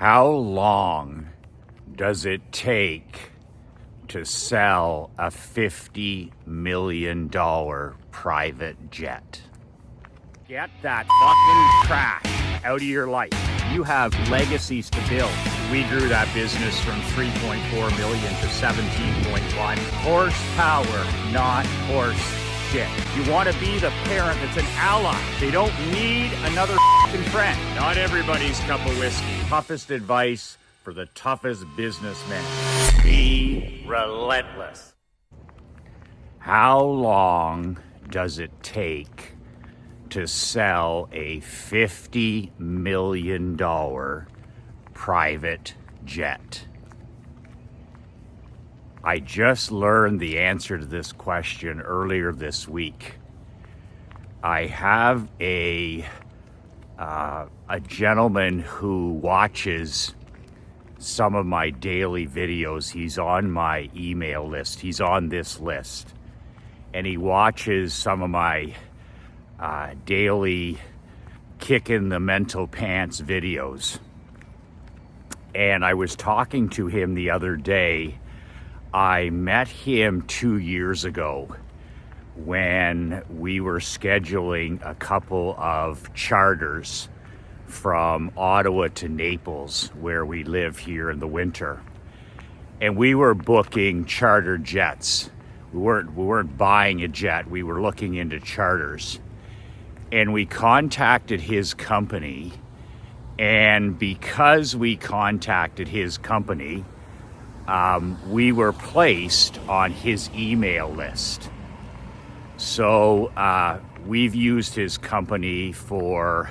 How long does it take to sell a $50 million private jet? Get that fucking trash out of your life. You have legacies to build. We grew that business from 3.4 million to 17.1. Horsepower, not horse shit. You want to be the parent that's an ally. They don't need another fucking friend. Not everybody's cup of whiskey. Toughest advice for the toughest businessmen. Be relentless. How long does it take to sell a $50 million private jet? I just learned the answer to this question earlier this week. I have a gentleman who watches some of my daily videos. He's on my email list. He's on this list. And he watches some of my daily kick in the mental pants videos. And I was talking to him the other day. I met him 2 years ago when we were scheduling a couple of charters from Ottawa to Naples, where we live here in the winter. And we were booking charter jets. We weren't buying a jet, we were looking into charters. And we contacted his company, and because we contacted his company, we were placed on his email list. So we've used his company for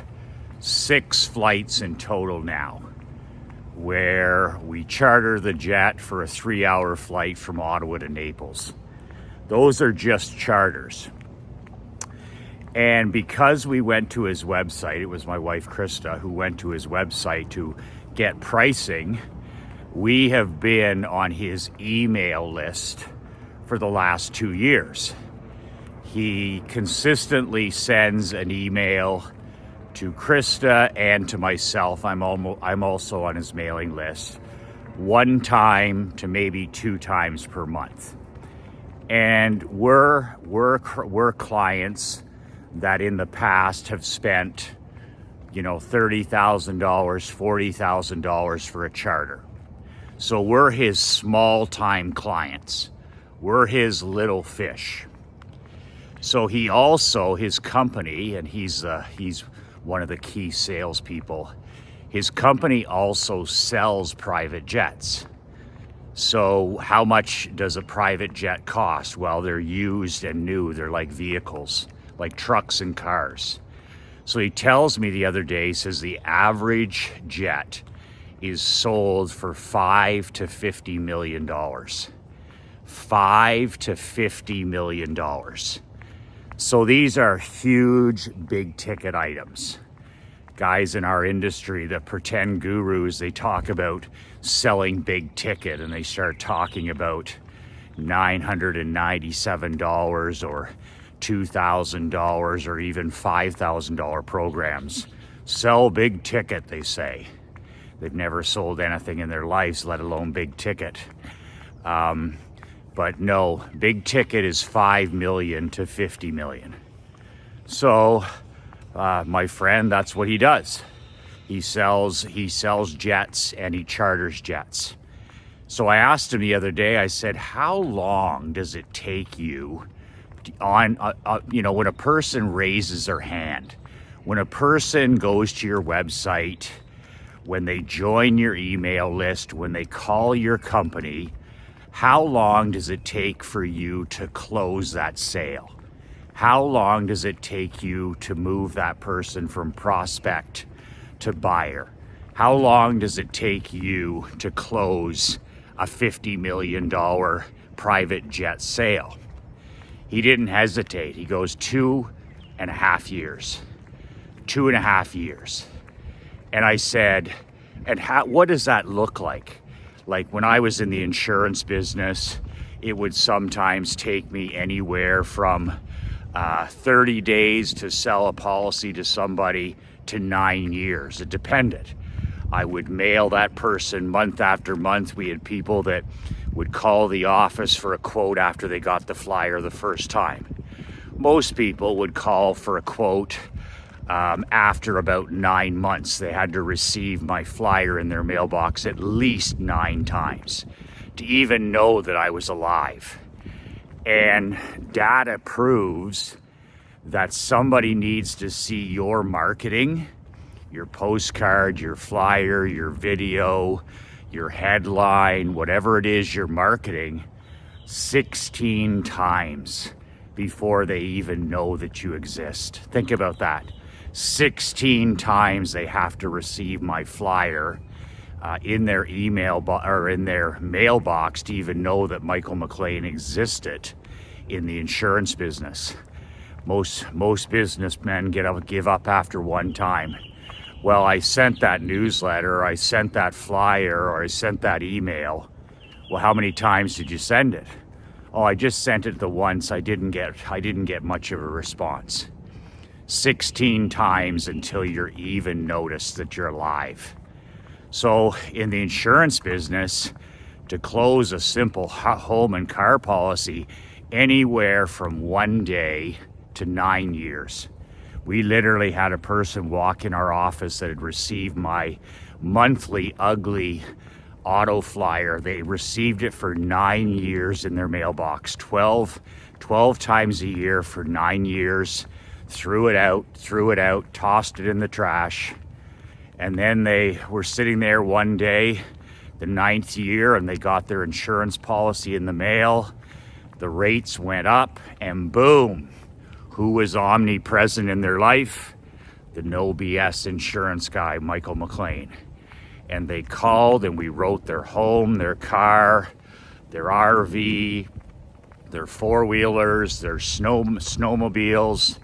6 flights in total now, where we charter the jet for a 3-hour flight from Ottawa to Naples. Those are just charters. And because we went to his website, it was my wife Krista who went to his website to get pricing. We have been on his email list for the last 2 years. He consistently sends an email to Krista and to myself. I'm also on his mailing list 1 time to maybe 2 times per month. And we're clients that in the past have spent, $30,000, $40,000 for a charter. So we're his small-time clients. We're his little fish. So his company, and he's one of the key salespeople, his company also sells private jets. So how much does a private jet cost? Well, they're used and new. They're like vehicles, like trucks and cars. So he tells me the other day, he says the average jet is sold for $5 to $50 million. $5 to $50 million. So these are huge, big ticket items. Guys in our industry, the pretend gurus, they talk about selling big ticket, and they start talking about $997 or $2,000 or even $5,000 programs. Sell big ticket, they say. They've never sold anything in their lives, let alone big ticket. But no, big ticket is $5 million to $50 million. So, my friend, that's what he does. He sells jets and he charters jets. So I asked him the other day, I said, how long does it take you when a person raises their hand, when a person goes to your website, when they join your email list, when they call your company, how long does it take for you to close that sale? How long does it take you to move that person from prospect to buyer? How long does it take you to close a $50 million private jet sale? He didn't hesitate. He goes 2.5 years. 2.5 years. And I said, and what does that look like? Like when I was in the insurance business, it would sometimes take me anywhere from 30 days to sell a policy to somebody to 9 years. It depended. I would mail that person month after month. We had people that would call the office for a quote after they got the flyer the first time. Most people would call for a quote after about 9 months. They had to receive my flyer in their mailbox at least 9 times to even know that I was alive. And data proves that somebody needs to see your marketing, your postcard, your flyer, your video, your headline, whatever it is you're marketing, 16 times before they even know that you exist. Think about that. 16 times they have to receive my flyer in their email or in their mailbox to even know that Michael McLean existed in the insurance business. Most businessmen give up after one time. Well, I sent that newsletter, I sent that flyer, or I sent that email. Well, how many times did you send it? Oh, I just sent it the once. I didn't get much of a response. 16 times until you're even noticed that you're alive. So in the insurance business, to close a simple home and car policy, anywhere from 1 day to 9 years. We literally had a person walk in our office that had received my monthly ugly auto flyer. They received it for 9 years in their mailbox, 12 times a year for 9 years, threw it out, tossed it in the trash. And then they were sitting there one day, the 9th year, and they got their insurance policy in the mail. The rates went up, and boom, who was omnipresent in their life? The no BS insurance guy, Michael McLean. And they called, and we wrote their home, their car, their RV, their four-wheelers, their snowmobiles,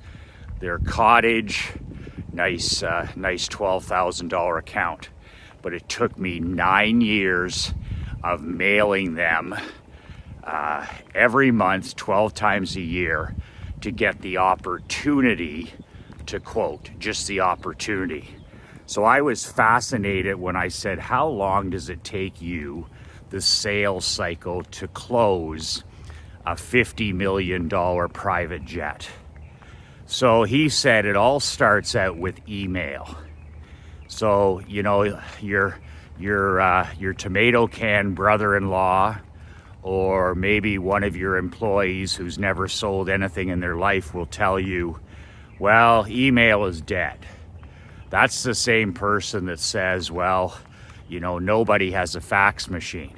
their cottage. Nice $12,000 account. But it took me 9 years of mailing them every month, 12 times a year, to get the opportunity to quote, just the opportunity. So I was fascinated when I said, how long does it take you, the sales cycle, to close a $50 million private jet? So he said it all starts out with email. So, you know, your tomato can brother-in-law, or maybe one of your employees who's never sold anything in their life will tell you, well, email is dead. That's the same person that says, well, you know, nobody has a fax machine.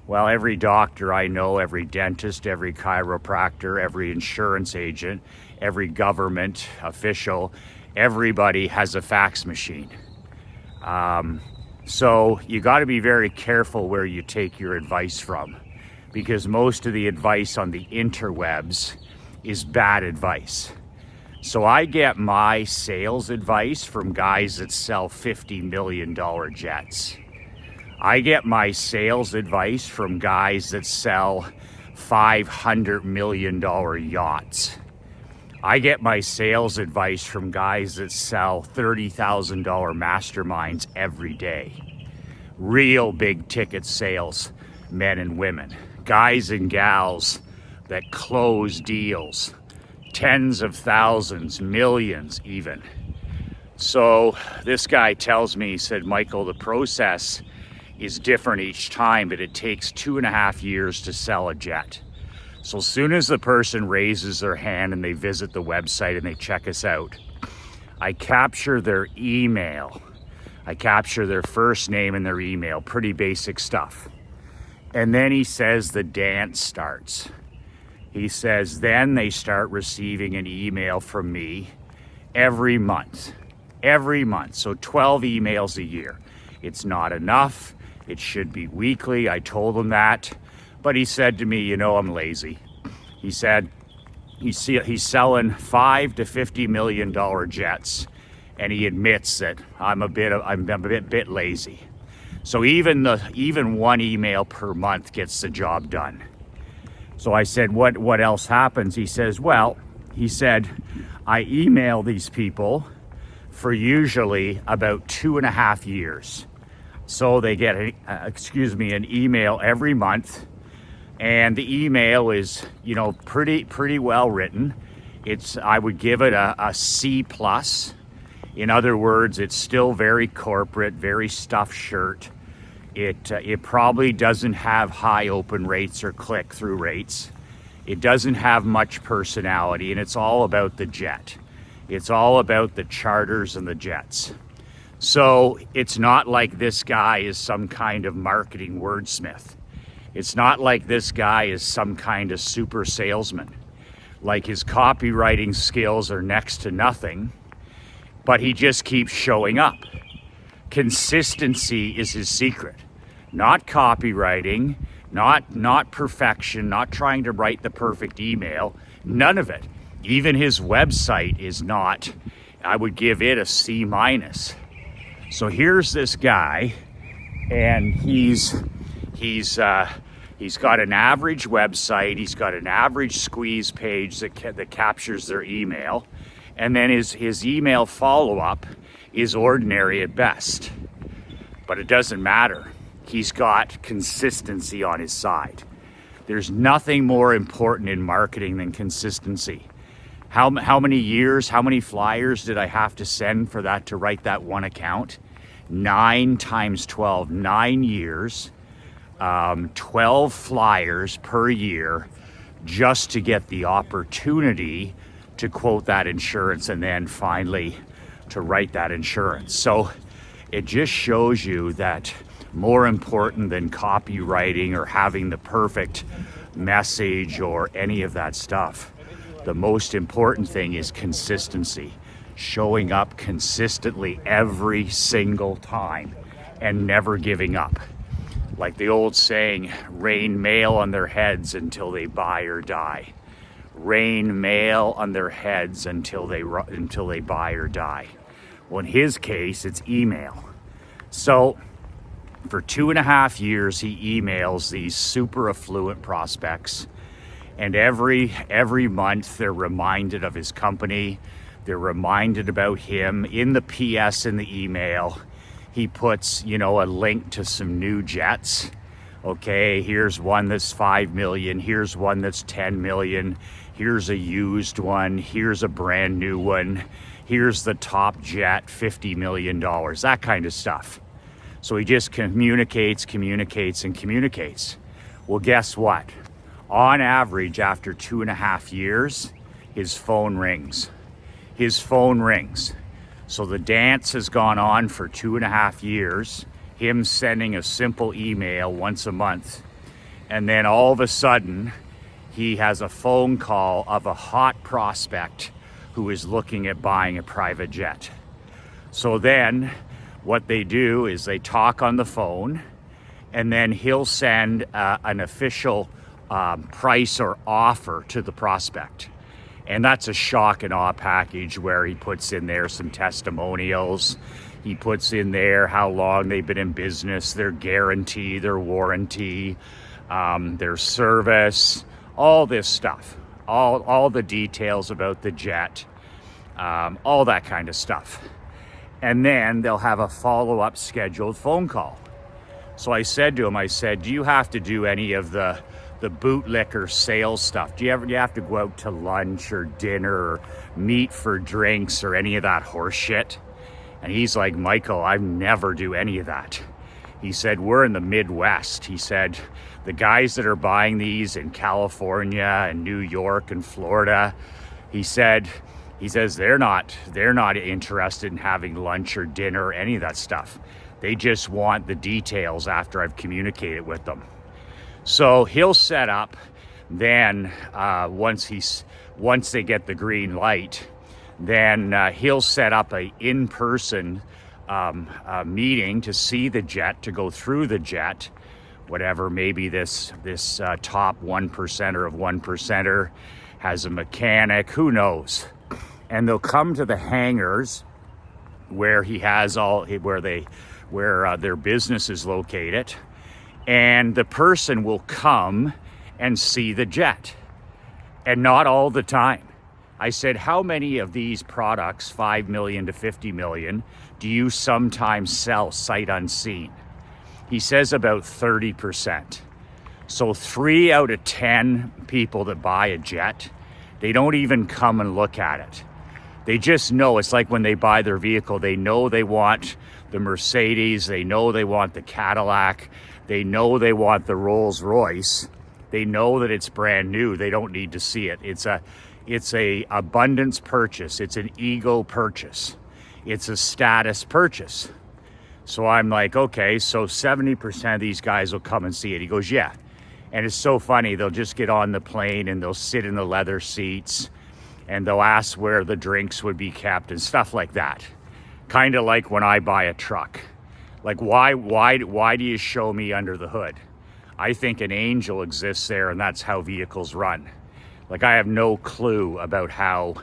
Well, every doctor I know, every dentist, every chiropractor, every insurance agent, every government official, everybody has a fax machine. So you got to be very careful where you take your advice from, because most of the advice on the interwebs is bad advice. So I get my sales advice from guys that sell $50 million jets. I get my sales advice from guys that sell $500 million yachts. I get my sales advice from guys that sell $30,000 masterminds every day. Real big ticket sales, men and women. Guys and gals that close deals, tens of thousands, millions even. So this guy tells me, he said, Michael, the process is different each time, but it takes 2.5 years to sell a jet. So as soon as the person raises their hand and they visit the website and they check us out, I capture their email. I capture their first name and their email, pretty basic stuff. And then he says the dance starts. He says then they start receiving an email from me every month. So 12 emails a year. It's not enough. It should be weekly. I told him that. But he said to me, you know, I'm lazy. He said he's selling $5 to $50 million jets, and he admits that I'm a bit lazy. So even one email per month gets the job done. So I said, what else happens? He says, well, he said, I email these people for usually about 2.5 years. So they get an email every month, and the email is, you know, pretty well written. I would give it a C plus. In other words, it's still very corporate, very stuffed shirt. It probably doesn't have high open rates or click-through rates. It doesn't have much personality, and it's all about the jet. It's all about the charters and the jets. So it's not like this guy is some kind of marketing wordsmith. It's not like this guy is some kind of super salesman. Like, his copywriting skills are next to nothing, but he just keeps showing up. Consistency is his secret. Not copywriting, not perfection, not trying to write the perfect email, none of it. Even his website is not, I would give it a C minus. So here's this guy, and he's got an average website, he's got an average squeeze page that captures their email, and then his email follow-up is ordinary at best. But it doesn't matter. He's got consistency on his side. There's nothing more important in marketing than consistency. How many years, how many flyers did I have to send for that to write that one account? 9 times 12, 9 years, 12 flyers per year just to get the opportunity to quote that insurance and then finally to write that insurance. So it just shows you that more important than copywriting or having the perfect message or any of that stuff, the most important thing is consistency. Showing up consistently every single time and never giving up. Like the old saying, rain mail on their heads until they buy or die. Rain mail on their heads until they buy or die. Well, in his case, it's email. So for 2.5 years, he emails these super affluent prospects, and every month they're reminded of his company. They're reminded about him. In the PS in the email, he puts, you know, a link to some new jets. Okay, here's one that's 5 million. Here's one that's 10 million. Here's a used one. Here's a brand new one. Here's the top jet, $50 million, that kind of stuff. So he just communicates. Well, guess what? On average, after 2.5 years, his phone rings. So the dance has gone on for 2.5 years, him sending a simple email once a month. And then all of a sudden, he has a phone call of a hot prospect who is looking at buying a private jet. So then what they do is they talk on the phone, and then he'll send an official price or offer to the prospect. And that's a shock and awe package where he puts in there some testimonials. He puts in there how long they've been in business, their guarantee, their warranty, their service, all this stuff, all the details about the jet, all that kind of stuff. And then they'll have a follow-up scheduled phone call. So I said to him, do you have to do any of the bootlicker sales stuff? Do you have to go out to lunch or dinner or meet for drinks or any of that horse shit? And he's like, Michael, I never do any of that. He said, we're in the Midwest. He said, the guys that are buying these in California and New York and Florida, he says they're not interested in having lunch or dinner or any of that stuff. They just want the details after I've communicated with them. So he'll set up, then once they get the green light, then he'll set up a in-person meeting to see the jet, to go through the jet, whatever, maybe this top 1%er of 1%er has a mechanic, who knows. And they'll come to the hangars where he has where their business is located, and the person will come and see the jet. And not all the time. I said, how many of these products, 5 million to 50 million, do you sometimes sell sight unseen? He says about 30%. So 3 out of 10 people that buy a jet, they don't even come and look at it. They just know. It's like when they buy their vehicle, they know they want the Mercedes, they know they want the Cadillac, they know they want the Rolls Royce, they know that it's brand new, they don't need to see it. It's a abundance purchase, it's an ego purchase, it's a status purchase. So I'm like, okay, so 70% of these guys will come and see it. He goes, yeah. And it's so funny, they'll just get on the plane and they'll sit in the leather seats and they'll ask where the drinks would be kept and stuff like that. Kind of like when I buy a truck. Like, why do you show me under the hood? I think an angel exists there, and that's how vehicles run. Like, I have no clue about how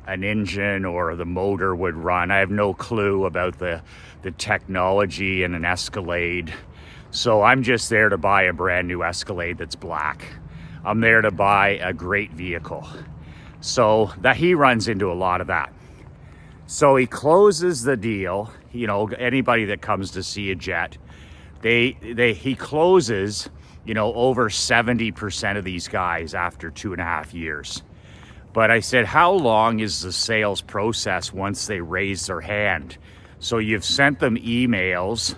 an engine or the motor would run. I have no clue about the technology in an Escalade. So I'm just there to buy a brand new Escalade that's black. I'm there to buy a great vehicle. So that he runs into a lot of that. So he closes the deal. You know, anybody that comes to see a jet, he closes, you know, over 70% of these guys after 2.5 years. But I said, how long is the sales process once they raise their hand? So you've sent them emails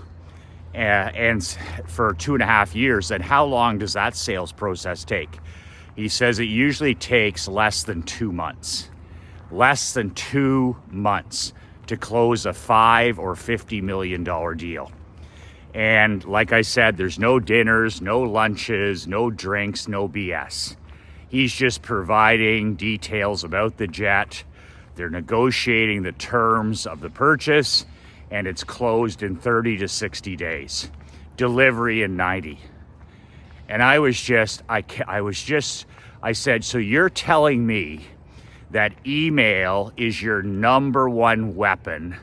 and for 2.5 years, and how long does that sales process take? He says it usually takes less than 2 months. Less than 2 months to close a $5 or $50 million deal. And like I said, there's no dinners, no lunches, no drinks, no BS. He's just providing details about the jet. They're negotiating the terms of the purchase, and it's closed in 30 to 60 days. Delivery in 90. And I said, so you're telling me that email is your number one weapon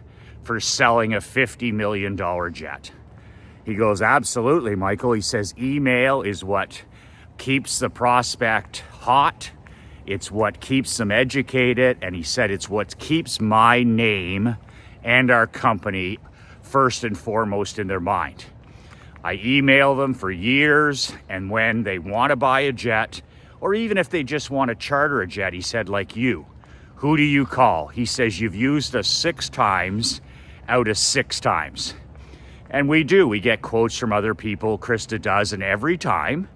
for selling a $50 million jet? He goes, absolutely, Michael. He says, email is what keeps the prospect hot. It's what keeps them educated. And he said, it's what keeps my name and our company first and foremost in their mind. I email them for years, and when they want to buy a jet, or even if they just want to charter a jet, he said, like you, who do you call? He says, you've used us 6 times out of 6 times. And we do. We get quotes from other people. Krista does, and every time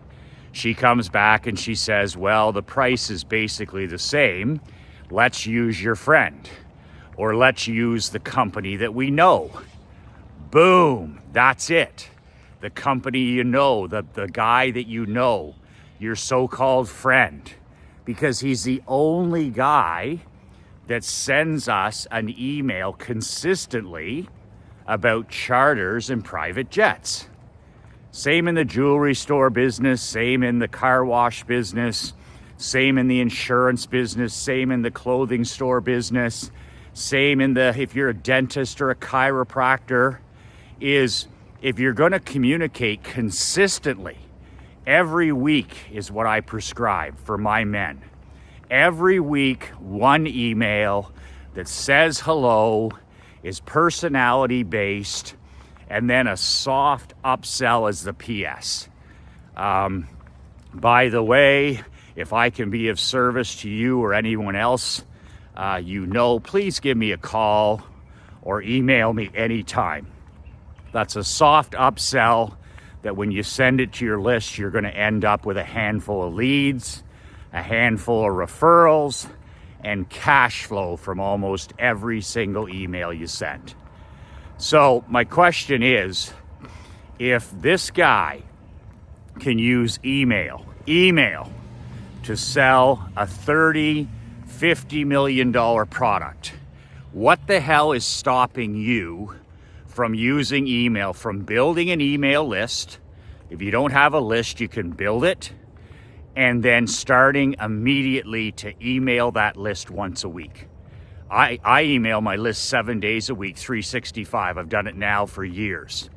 she comes back and she says, well, the price is basically the same. Let's use your friend, or let's use the company that we know. Boom, that's it. The company you know, the guy that you know, your so-called friend, because he's the only guy that sends us an email consistently about charters and private jets. Same in the jewelry store business, same in the car wash business, same in the insurance business, same in the clothing store business, same in if you're a dentist or a chiropractor, is if you're going to communicate consistently, every week is what I prescribe for my men. Every week, one email that says hello, is personality based, and then a soft upsell as the PS. By the way, if I can be of service to you or anyone else, please give me a call or email me anytime. That's a soft upsell that when you send it to your list, you're going to end up with a handful of leads, a handful of referrals, and cash flow from almost every single email you send. So my question is, if this guy can use email to sell a $30, $50 million product, what the hell is stopping you from using email, from building an email list? If you don't have a list, you can build it, and then starting immediately to email that list once a week. I email my list 7 days a week, 365. I've done it now for years.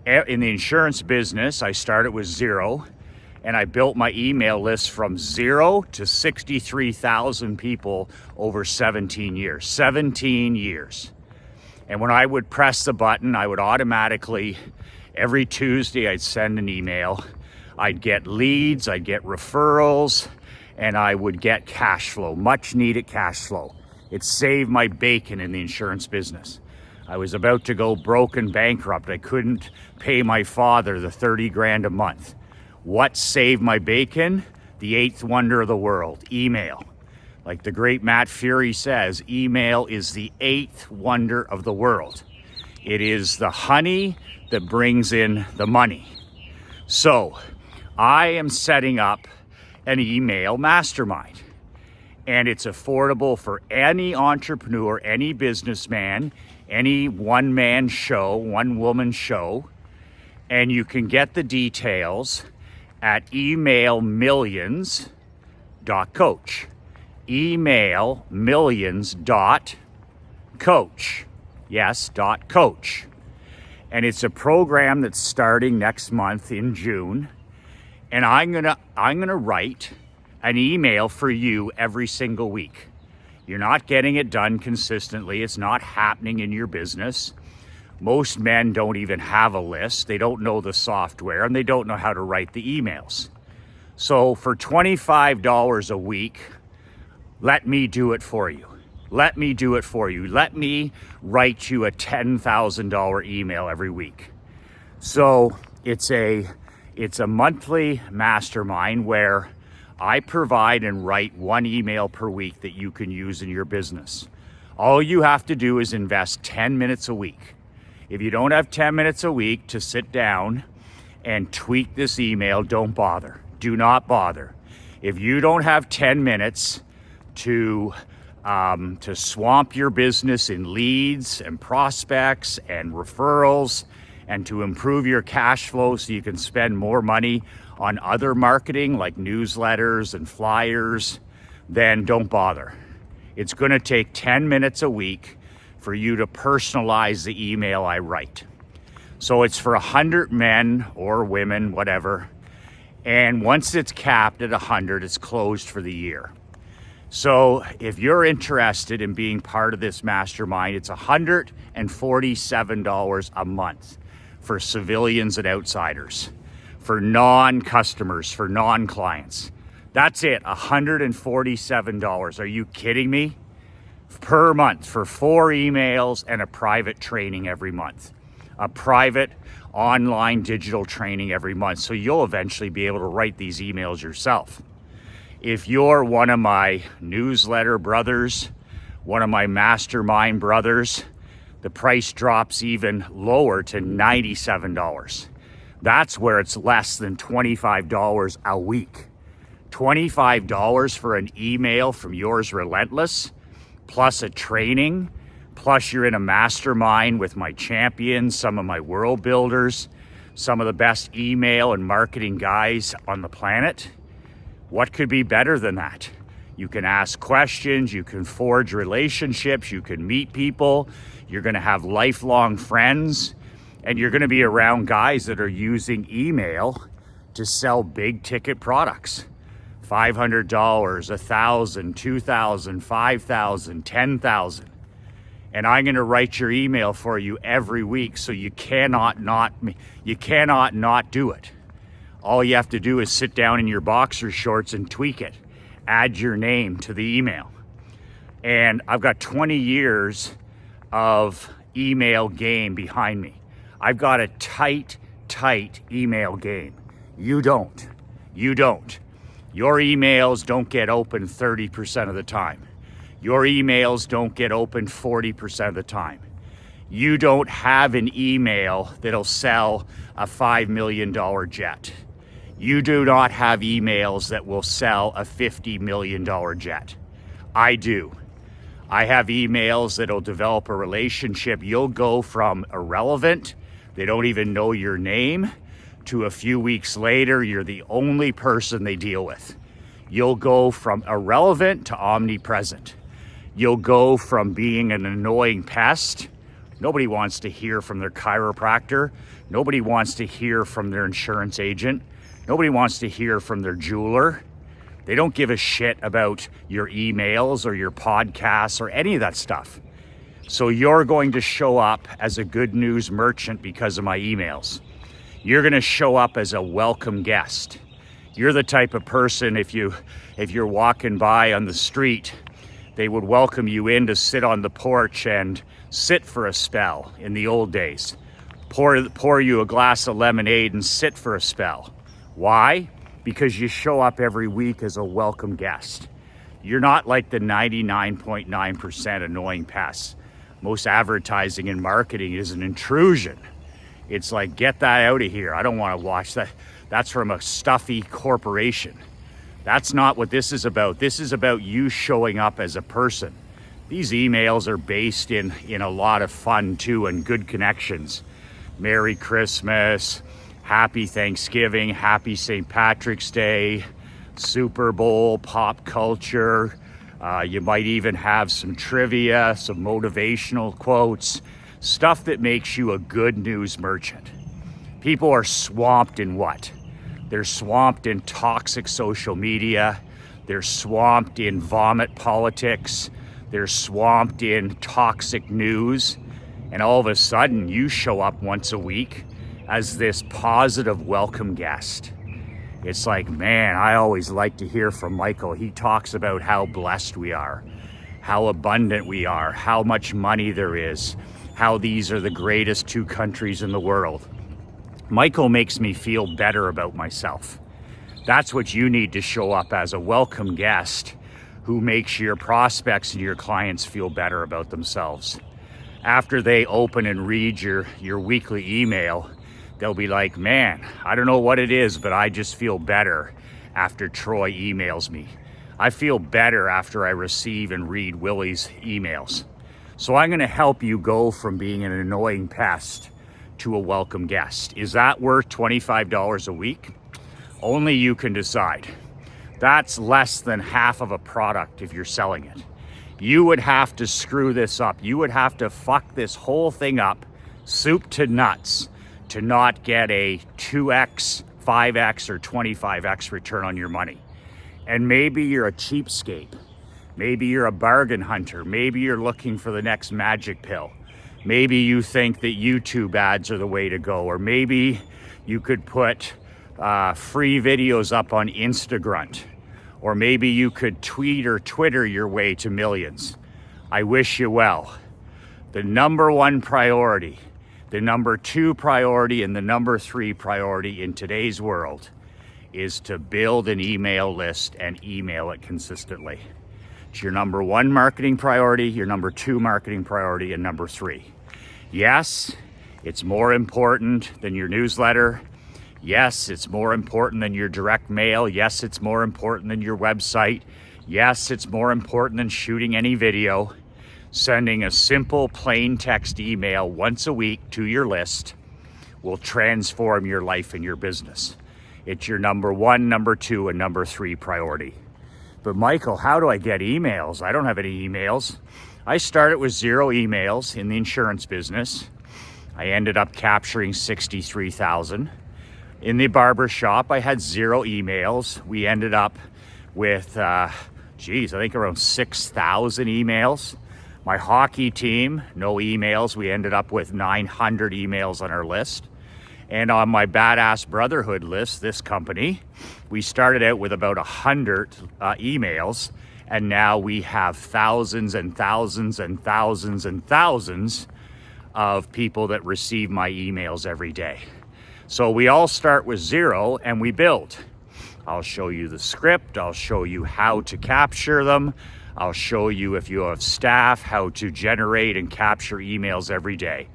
In the insurance business, I started with 0, and I built my email list from 0 to 63,000 people over 17 years. 17 years. And when I would press the button, I would automatically Every Tuesday I'd send an email. I'd get leads, I'd get referrals, and I would get cash flow, much needed cash flow. It saved my bacon in the insurance business. I was about to go broke and bankrupt. I couldn't pay my father the 30 grand a month. What saved my bacon? The eighth wonder of the world, email. Like the great Matt Fury says, email is the eighth wonder of the world. It is the honey that brings in the money. So I am setting up an email mastermind, and it's affordable for any entrepreneur, any businessman, any one-man show, one-woman show, and you can get the details at emailmillions.coach. emailmillions.coach. Yes, .coach. And it's a program that's starting next month in June. And I'm gonna write an email for you every single week. You're not getting it done consistently. It's not happening in your business. Most men don't even have a list. They don't know the software, and they don't know how to write the emails. So for $25 a week, let me do it for you. Let me do it for you. Let me write you a $10,000 email every week. So it's a monthly mastermind where I provide and write one email per week that you can use in your business. All you have to do is invest 10 minutes a week. If you don't have 10 minutes a week to sit down and tweak this email, don't bother. Do not bother. If you don't have 10 minutes to swamp your business in leads and prospects and referrals, and to improve your cash flow so you can spend more money on other marketing like newsletters and flyers, then don't bother. It's going to take 10 minutes a week for you to personalize the email I write. So it's for 100 men or women, whatever. And once it's capped at 100, it's closed for the year. So if you're interested in being part of this mastermind, it's $147 a month for civilians and outsiders, for non-customers, for non-clients. That's it, $147. Are you kidding me? Per month for 4 emails and a private training every month. A private online digital training every month. So you'll eventually be able to write these emails yourself. If you're one of my newsletter brothers, one of my mastermind brothers, the price drops even lower to $97. That's where it's less than $25 a week. $25 for an email from Yours Relentless, plus a training, plus you're in a mastermind with my champions, some of my world builders, some of the best email and marketing guys on the planet. What could be better than that? You can ask questions, you can forge relationships, you can meet people, you're gonna have lifelong friends, and you're gonna be around guys that are using email to sell big ticket products. $500, $1,000, $2,000, $5,000, $10,000. And I'm gonna write your email for you every week, so you cannot not do it. All you have to do is sit down in your boxer shorts and tweak it. Add your name to the email. And I've got 20 years of email game behind me. I've got a tight email game. You don't. Your emails don't get open 30% of the time. Your emails don't get open 40% of the time. You don't have an email that'll sell a $5 million jet. You do not have emails that will sell a $50 million jet. I do. I have emails that'll develop a relationship. You'll go from irrelevant, they don't even know your name, to a few weeks later, you're the only person they deal with. You'll go from irrelevant to omnipresent. You'll go from being an annoying pest. Nobody wants to hear from their chiropractor. Nobody wants to hear from their insurance agent. Nobody wants to hear from their jeweler. They don't give a shit about your emails or your podcasts or any of that stuff. So you're going to show up as a good news merchant because of my emails. You're gonna show up as a welcome guest. You're the type of person, if you're walking by on the street, they would welcome you in to sit on the porch and sit for a spell in the old days. Pour you a glass of lemonade and sit for a spell. Why? Because you show up every week as a welcome guest. You're not like the 99.9% annoying pests. Most advertising and marketing is an intrusion. It's like, get that out of here. I don't want to watch that. That's from a stuffy corporation. That's not what this is about. This is about you showing up as a person. These emails are based in a lot of fun too and good connections. Merry Christmas, Happy Thanksgiving, Happy St. Patrick's Day, Super Bowl, pop culture. You might even have some trivia, some motivational quotes, stuff that makes you a good news merchant. People are swamped in what? They're swamped in toxic social media. They're swamped in vomit politics. They're swamped in toxic news. And all of a sudden, you show up once a week as this positive welcome guest. It's like, man, I always like to hear from Michael. He talks about how blessed we are, how abundant we are, how much money there is, how these are the greatest 2 countries in the world. Michael makes me feel better about myself. That's what you need to show up as, a welcome guest who makes your prospects and your clients feel better about themselves. After they open and read your weekly email, they'll be like, man, I don't know what it is, but I just feel better after Troy emails me. I feel better after I receive and read Willie's emails. So I'm gonna help you go from being an annoying pest to a welcome guest. Is that worth $25 a week? Only you can decide. That's less than half of a product if you're selling it. You would have to screw this up. You would have to fuck this whole thing up, soup to nuts, to not get a 2x, 5x, or 25x return on your money. And maybe you're a cheapskate. Maybe you're a bargain hunter. Maybe you're looking for the next magic pill. Maybe you think that YouTube ads are the way to go. Or maybe you could put free videos up on Instagram. Or maybe you could tweet or Twitter your way to millions. I wish you well. The number 1 priority, the number 2 priority, and the number 3 priority in today's world is to build an email list and email it consistently. It's your number 1 marketing priority, your number 2 marketing priority, and number 3. Yes, it's more important than your newsletter. Yes, it's more important than your direct mail. Yes, it's more important than your website. Yes, it's more important than shooting any video. Sending a simple plain text email once a week to your list will transform your life and your business. It's your number 1, number 2, and number 3 priority. But Michael, how do I get emails? I don't have any emails. I started with 0 emails in the insurance business. I ended up capturing 63,000. In the barber shop, I had 0 emails. We ended up with, I think around 6,000 emails. My hockey team, no emails. We ended up with 900 emails on our list. And on my Badass Brotherhood list, this company, we started out with about 100 emails, and now we have thousands and thousands and thousands and thousands of people that receive my emails every day. So we all start with 0 and we build. I'll show you the script. I'll show you how to capture them. I'll show you, if you have staff, how to generate and capture emails every day.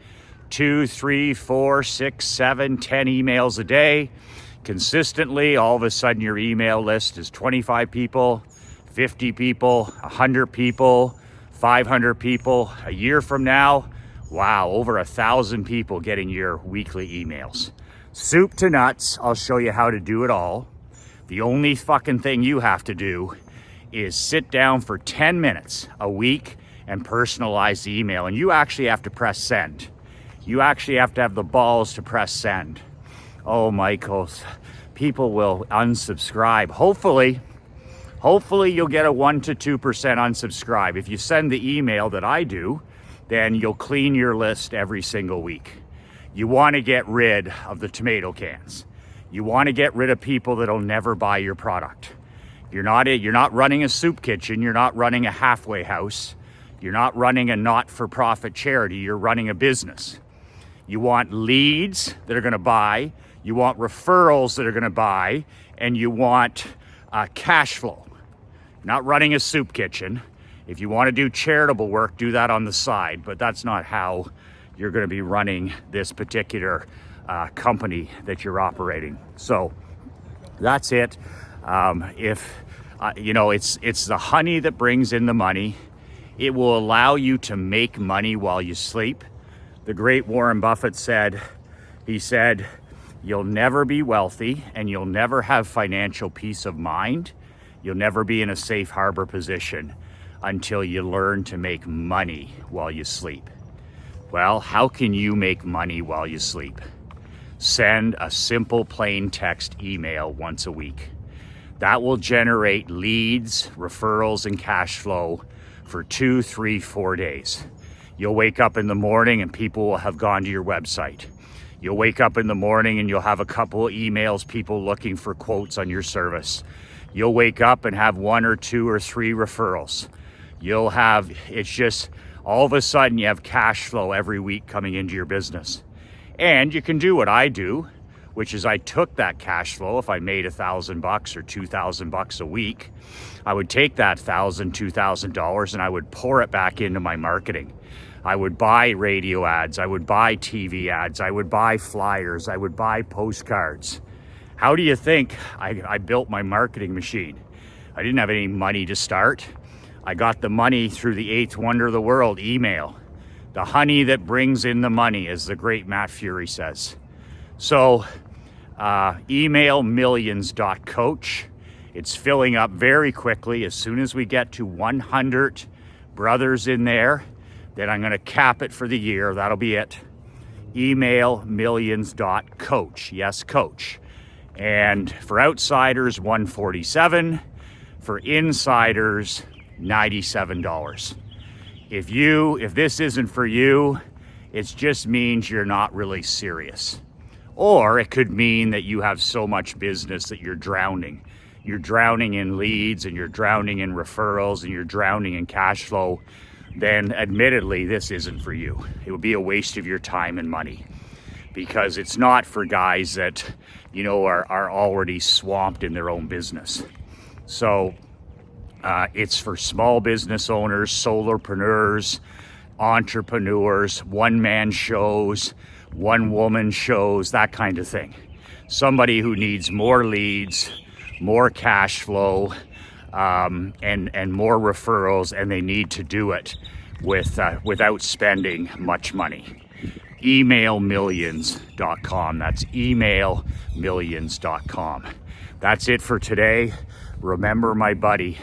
2, 3, 4, 6, 7, 10 emails a day. Consistently, all of a sudden your email list is 25 people, 50 people, 100 people, 500 people. A year from now, wow, over 1,000 people getting your weekly emails. Soup to nuts. I'll show you how to do it all. The only fucking thing you have to do is sit down for 10 minutes a week and personalize the email. And you actually have to press send. You actually have to have the balls to press send. Oh, Michael, people will unsubscribe. Hopefully you'll get a 1 to 2% unsubscribe. If you send the email that I do, then you'll clean your list every single week. You want to get rid of the tomato cans. You want to get rid of people that'll never buy your product. You're not running a soup kitchen. You're not running a halfway house. You're not running a not-for-profit charity. You're running a business. You want leads that are going to buy. You want referrals that are going to buy. And you want cash flow. You're not running a soup kitchen. If you want to do charitable work, do that on the side. But that's not how you're going to be running this particular company that you're operating. So that's it. It's the honey that brings in the money. It will allow you to make money while you sleep. The great Warren Buffett said, you'll never be wealthy and you'll never have financial peace of mind. You'll never be in a safe harbor position until you learn to make money while you sleep. Well, how can you make money while you sleep? Send a simple plain text email once a week. That will generate leads, referrals, and cash flow for 2, 3, 4 days. You'll wake up in the morning and people will have gone to your website. You'll wake up in the morning and you'll have a couple of emails, people looking for quotes on your service. You'll wake up and have 1 or 2 or 3 referrals. It's just all of a sudden you have cash flow every week coming into your business. And you can do what I do, which is I took that cash flow. If I made $1,000 or $2,000 a week, I would take that $1,000, $2,000 and I would pour it back into my marketing. I would buy radio ads, I would buy TV ads, I would buy flyers, I would buy postcards. How do you think I built my marketing machine? I didn't have any money to start. I got the money through the 8th wonder of the world, email. The honey that brings in the money, as the great Matt Fury says. So email millions.coach. It's filling up very quickly. As soon as we get to 100 brothers in there, then I'm going to cap it for the year. That'll be it. Email millions.coach. Yes, coach. And for outsiders, $147. For insiders, $97. If this isn't for you, it just means you're not really serious. Or it could mean that you have so much business that you're drowning. You're drowning in leads and you're drowning in referrals and you're drowning in cash flow. Then admittedly, this isn't for you. It would be a waste of your time and money, because it's not for guys that, are already swamped in their own business. So it's for small business owners, solopreneurs, entrepreneurs, one-man shows, one-woman shows, that kind of thing. Somebody who needs more leads, more cash flow, and more referrals, and they need to do it without spending much money. Emailmillions.com. That's emailmillions.com. That's it for today. Remember my buddy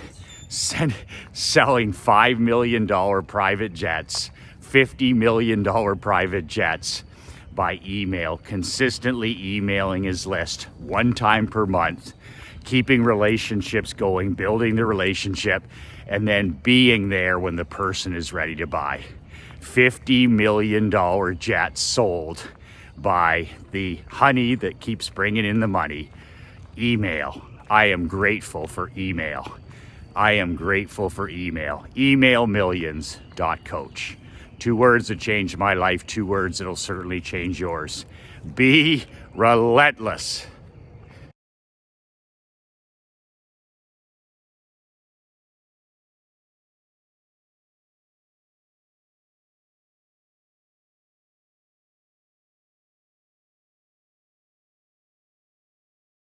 selling $5 million private jets, $50 million private jets by email, consistently emailing his list 1 time per month, keeping relationships going, building the relationship, and then being there when the person is ready to buy. $50 million jets sold by the honey that keeps bringing in the money. Email. I am grateful for email. I am grateful for email. Emailmillions.coach. 2 words that changed my life, 2 words that'll certainly change yours. Be relentless.